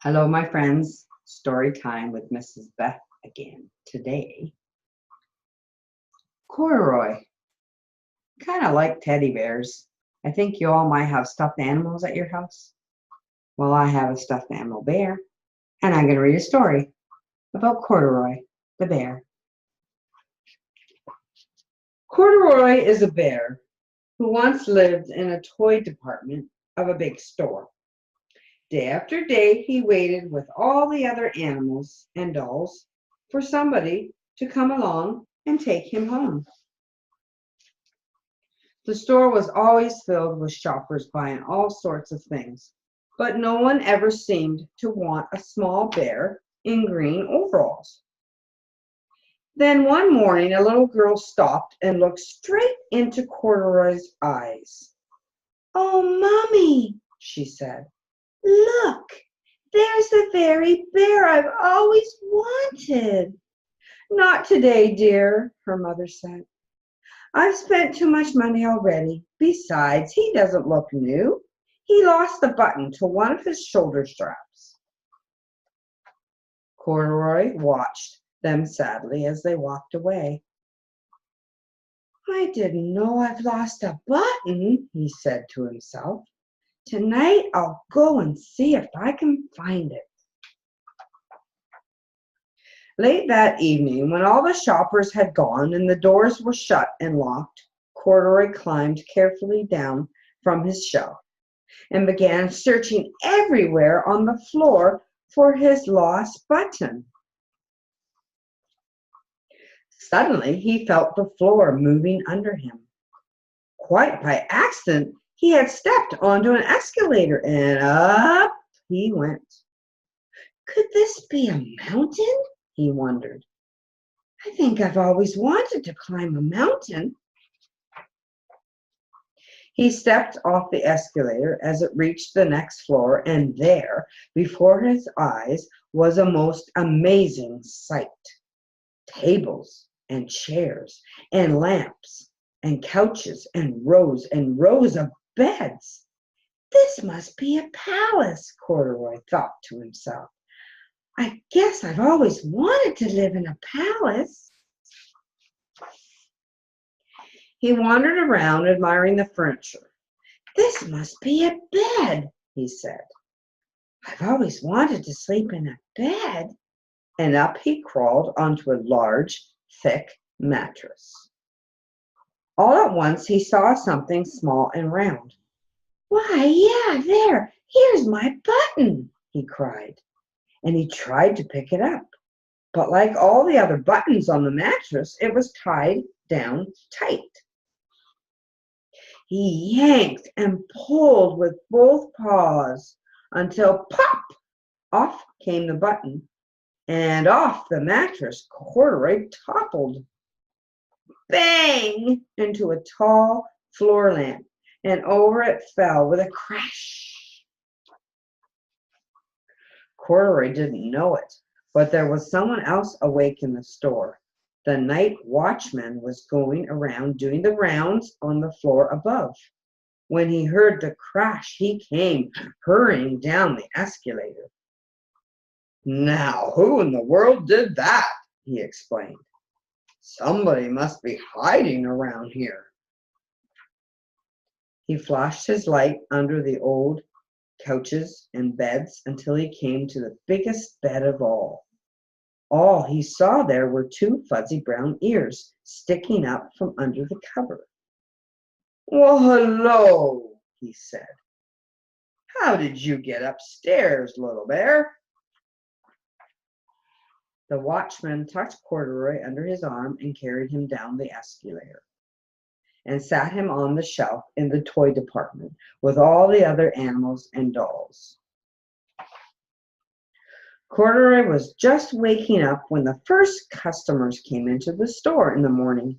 Hello, my friends. Story time with Mrs. Beth again. Today, Corduroy. Kind of like teddy bears. I think you all might have stuffed animals at your house. Well, I have a stuffed animal bear, and I'm going to read a story about Corduroy, the bear. Corduroy is a bear who once lived in a toy department of a big store. Day after day, he waited with all the other animals and dolls for somebody to come along and take him home. The store was always filled with shoppers buying all sorts of things, but no one ever seemed to want a small bear in green overalls. Then one morning, a little girl stopped and looked straight into Corduroy's eyes. "Oh, Mommy," she said. "Look, there's the very bear I've always wanted." "Not today, dear," her mother said. "I've spent too much money already. Besides, he doesn't look new. He lost a button to one of his shoulder straps." Corduroy watched them sadly as they walked away. "I didn't know I've lost a button," he said to himself. "Tonight I'll go and see if I can find it." Late that evening, when all the shoppers had gone and the doors were shut and locked, Corduroy climbed carefully down from his shelf and began searching everywhere on the floor for his lost button. Suddenly, he felt the floor moving under him. Quite by accident, he had stepped onto an escalator and up he went. Could this be a mountain? He wondered. I think I've always wanted to climb a mountain. He stepped off the escalator as it reached the next floor, and there, before his eyes, was a most amazing sight. Tables and chairs and lamps and couches and rows of beds. This must be a palace, Corduroy thought to himself. I guess I've always wanted to live in a palace. He wandered around admiring the furniture. This must be a bed, he said. I've always wanted to sleep in a bed. And up he crawled onto a large, thick mattress. All at once he saw something small and round. Why, yeah, there, here's my button, he cried. And he tried to pick it up. But like all the other buttons on the mattress, it was tied down tight. He yanked and pulled with both paws until pop, off came the button, and off the mattress Corduroy toppled. Bang! Into a tall floor lamp, and over it fell with a crash. Corduroy didn't know it, but there was someone else awake in the store. The night watchman was going around doing the rounds on the floor above. When he heard the crash, he came hurrying down the escalator. Now, who in the world did that? He explained. Somebody must be hiding around here. He flashed his light under the old couches and beds until he came to the biggest bed of all. All he saw there were two fuzzy brown ears sticking up from under the cover. Well, hello, he said. How did you get upstairs, little bear? The watchman tucked Corduroy under his arm and carried him down the escalator and sat him on the shelf in the toy department with all the other animals and dolls. Corduroy was just waking up when the first customers came into the store in the morning,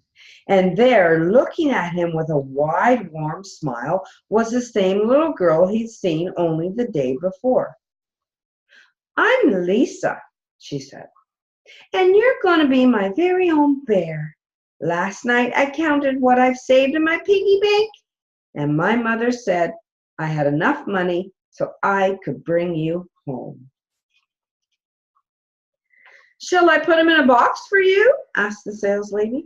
and there, looking at him with a wide, warm smile, was the same little girl he'd seen only the day before. I'm Lisa, she said, and you're going to be my very own bear. Last night I counted what I've saved in my piggy bank, and my mother said I had enough money so I could bring you home. Shall I put them in a box for you? Asked the saleslady.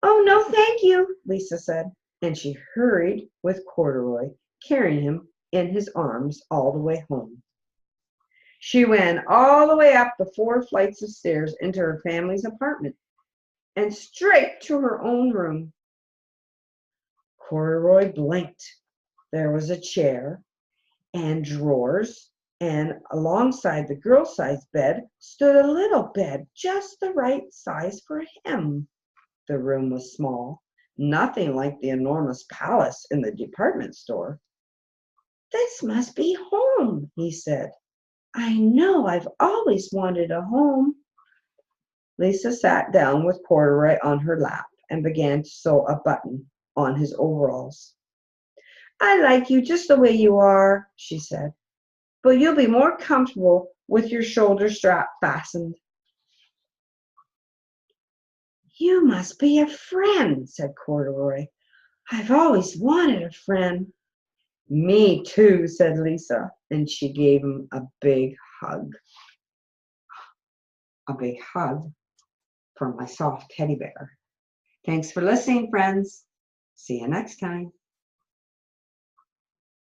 Oh, no, thank you, Lisa said, and she hurried with Corduroy, carrying him in his arms all the way home. She ran all the way up the 4 flights of stairs into her family's apartment and straight to her own room. Corduroy blinked. There was a chair and drawers, and alongside the girl-sized bed stood a little bed just the right size for him. The room was small, nothing like the enormous palace in the department store. This must be home, he said. I know I've always wanted a home. Lisa sat down with Corduroy on her lap and began to sew a button on his overalls. I like you just the way you are, she said, but you'll be more comfortable with your shoulder strap fastened. You must be a friend, said Corduroy. I've always wanted a friend. Me too, said Lisa, and she gave him a big hug. A big hug from my soft teddy bear. Thanks for listening, friends. See you next time.